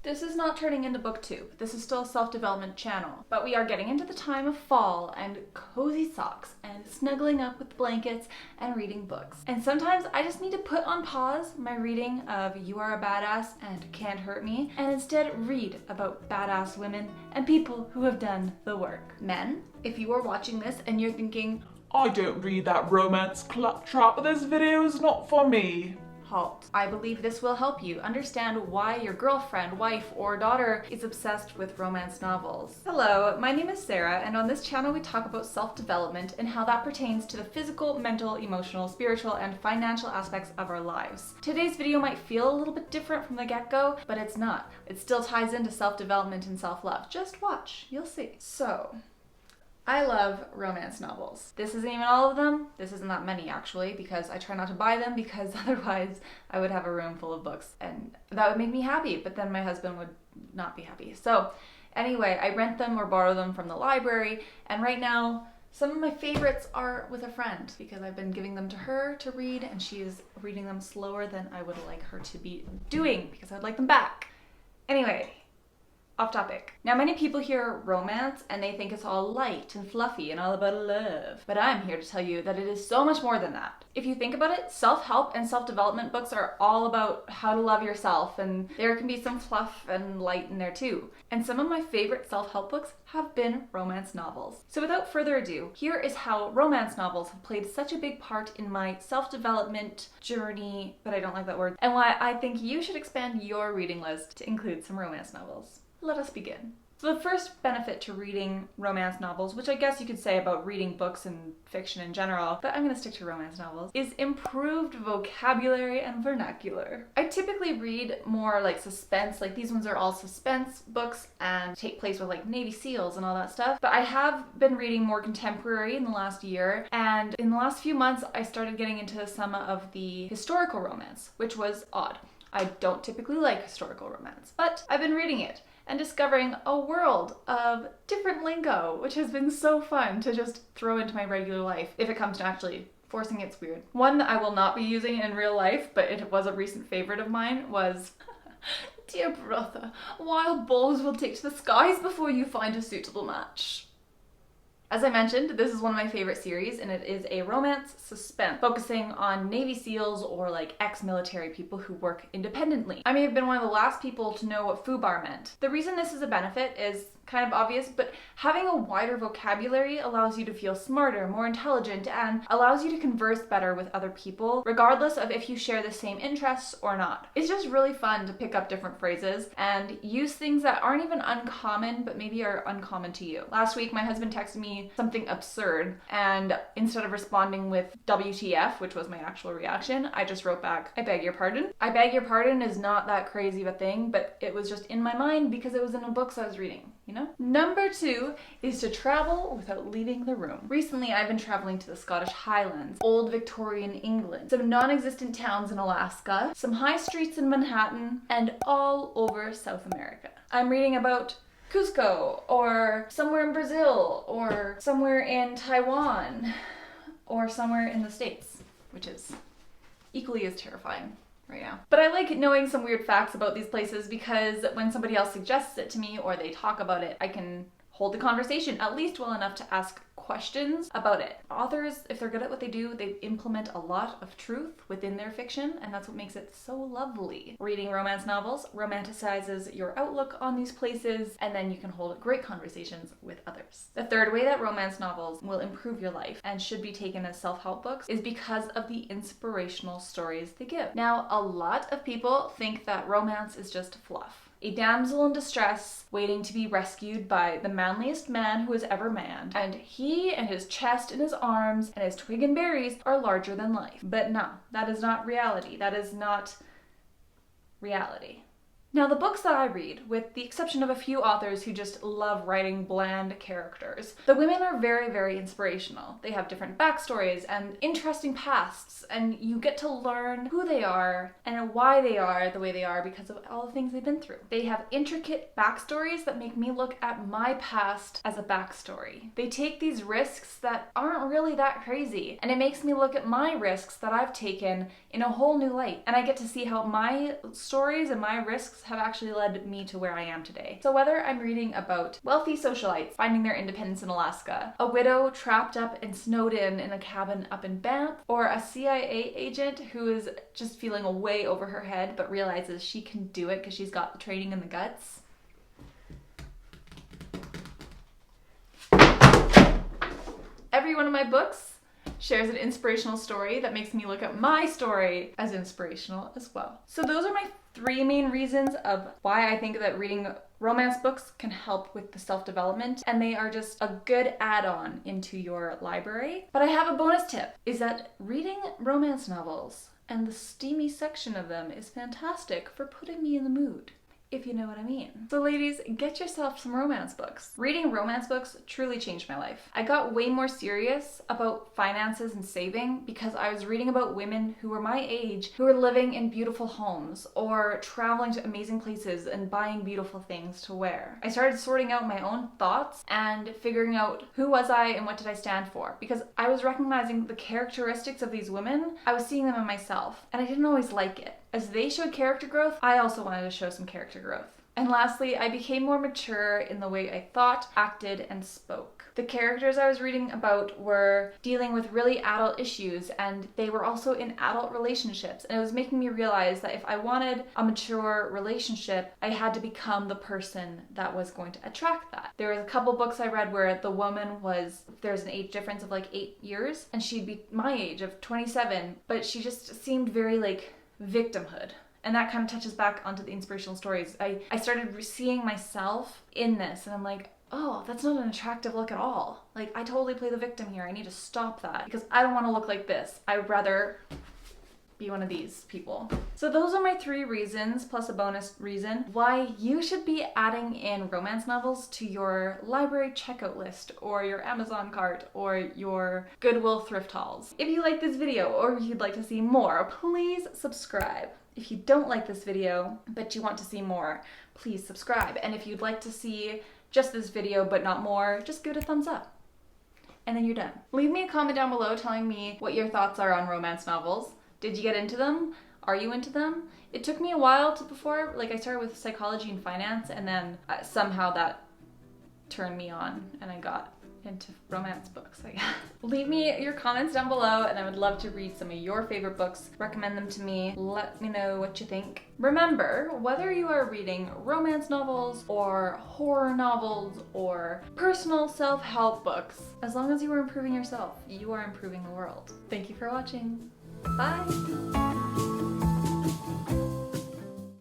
This is not turning into booktube. This is still a self-development channel. But we are getting into the time of fall and cozy socks and snuggling up with blankets and reading books. And sometimes I just need to put on pause my reading of You Are a Badass and Can't Hurt Me and instead read about badass women and people who have done the work. Men, if you are watching this and you're thinking, I don't read that romance claptrap, this video is not for me. halt. I believe this will help you understand why your girlfriend, wife, or daughter is obsessed with romance novels. Hello, my name is Sarah, and on this channel we talk about self-development and how that pertains to the physical, mental, emotional, spiritual, and financial aspects of our lives. Today's video might feel a little bit different from the get-go, but it's not. It still ties into self-development and self-love. Just watch, you'll see. So, I love romance novels. This isn't even all of them. This isn't that many actually, because I try not to buy them because otherwise I would have a room full of books and that would make me happy, but then my husband would not be happy. So anyway, I rent them or borrow them from the library, and right now some of my favorites are with a friend because I've been giving them to her to read and she is reading them slower than I would like her to be doing because I would like them back. Anyway, off topic. Now many people hear romance and they think it's all light and fluffy and all about love. But I'm here to tell you that it is so much more than that. If you think about it, self-help and self-development books are all about how to love yourself, and there can be some fluff and light in there too. And some of my favorite self-help books have been romance novels. So without further ado, here is how romance novels have played such a big part in my self-development journey, but I don't like that word, and why I think you should expand your reading list to include some romance novels. Let us begin. So the first benefit to reading romance novels, which I guess you could say about reading books and fiction in general, but I'm gonna stick to romance novels, is improved vocabulary and vernacular. I typically read more like suspense, like these ones are all suspense books and take place with like Navy SEALs and all that stuff, but I have been reading more contemporary in the last year, and in the last few months I started getting into some of the historical romance, which was odd. I don't typically like historical romance, but I've been reading it and discovering a world of different lingo, which has been so fun to just throw into my regular life. If it comes to actually forcing it's weird. One that I will not be using in real life, but it was a recent favorite of mine, was Dear brother, wild boars will take to the skies before you find a suitable match. As I mentioned, this is one of my favorite series, and it is a romance suspense focusing on Navy SEALs or like ex-military people who work independently. I may have been one of the last people to know what FUBAR meant. The reason this is a benefit is kind of obvious, but having a wider vocabulary allows you to feel smarter, more intelligent, and allows you to converse better with other people, regardless of if you share the same interests or not. It's just really fun to pick up different phrases and use things that aren't even uncommon, but maybe are uncommon to you. Last week, my husband texted me something absurd, and instead of responding with WTF, which was my actual reaction, I just wrote back, I beg your pardon. I beg your pardon is not that crazy of a thing, but it was just in my mind because it was in a book I was reading, you know? Number 2 is to travel without leaving the room. Recently, I've been traveling to the Scottish Highlands, old Victorian England, some non-existent towns in Alaska, some high streets in Manhattan, and all over South America. I'm reading about Cusco, or somewhere in Brazil, or somewhere in Taiwan, or somewhere in the States, which is equally as terrifying right now. But I like knowing some weird facts about these places because when somebody else suggests it to me or they talk about it, I can hold the conversation at least well enough to ask questions about it. Authors, if they're good at what they do, they implement a lot of truth within their fiction, and that's what makes it so lovely. Reading romance novels romanticizes your outlook on these places, and then you can hold great conversations with others. The third way that romance novels will improve your life and should be taken as self-help books is because of the inspirational stories they give. Now, a lot of people think that romance is just fluff. A damsel in distress waiting to be rescued by the manliest man who has ever manned, and he and his chest and his arms and his twig and berries are larger than life. But no, that is not reality. That is not reality. Now, the books that I read, with the exception of a few authors who just love writing bland characters, the women are very, very inspirational. They have different backstories and interesting pasts, and you get to learn who they are and why they are the way they are because of all the things they've been through. They have intricate backstories that make me look at my past as a backstory. They take these risks that aren't really that crazy, and it makes me look at my risks that I've taken in a whole new light, and I get to see how my stories and my risks books have actually led me to where I am today. So whether I'm reading about wealthy socialites finding their independence in Alaska, a widow trapped up and snowed in a cabin up in Banff, or a CIA agent who is just feeling way over her head but realizes she can do it because she's got the training and the guts, every one of my books shares an inspirational story that makes me look at my story as inspirational as well. So those are my 3 main reasons of why I think that reading romance books can help with the self-development, and they are just a good add-on into your library. But I have a bonus tip, is that reading romance novels and the steamy section of them is fantastic for putting me in the mood, if you know what I mean. So ladies, get yourself some romance books. Reading romance books truly changed my life. I got way more serious about finances and saving because I was reading about women who were my age who were living in beautiful homes or traveling to amazing places and buying beautiful things to wear. I started sorting out my own thoughts and figuring out who was I and what did I stand for, because I was recognizing the characteristics of these women. I was seeing them in myself, and I didn't always like it. As they showed character growth, I also wanted to show some character growth. And lastly, I became more mature in the way I thought, acted, and spoke. The characters I was reading about were dealing with really adult issues, and they were also in adult relationships. And it was making me realize that if I wanted a mature relationship, I had to become the person that was going to attract that. There was a couple books I read where the woman there's an age difference of like 8 years, and she'd be my age of 27, but she just seemed very like victimhood. And that kind of touches back onto the inspirational stories. I started seeing myself in this, and I'm like, oh, that's not an attractive look at all. Like, I totally play the victim here. I need to stop that because I don't want to look like this. I would rather be one of these people. So those are my 3 reasons, plus a bonus reason, why you should be adding in romance novels to your library checkout list, or your Amazon cart, or your Goodwill thrift hauls. If you like this video, or if you'd like to see more, please subscribe. If you don't like this video, but you want to see more, please subscribe. And if you'd like to see just this video, but not more, just give it a thumbs up. And then you're done. Leave me a comment down below telling me what your thoughts are on romance novels. Did you get into them? Are you into them? It took me a while before, like I started with psychology and finance, and then somehow that turned me on and I got into romance books, I guess. Leave me your comments down below, and I would love to read some of your favorite books. Recommend them to me. Let me know what you think. Remember, whether you are reading romance novels or horror novels or personal self-help books, as long as you are improving yourself, you are improving the world. Thank you for watching. Bye!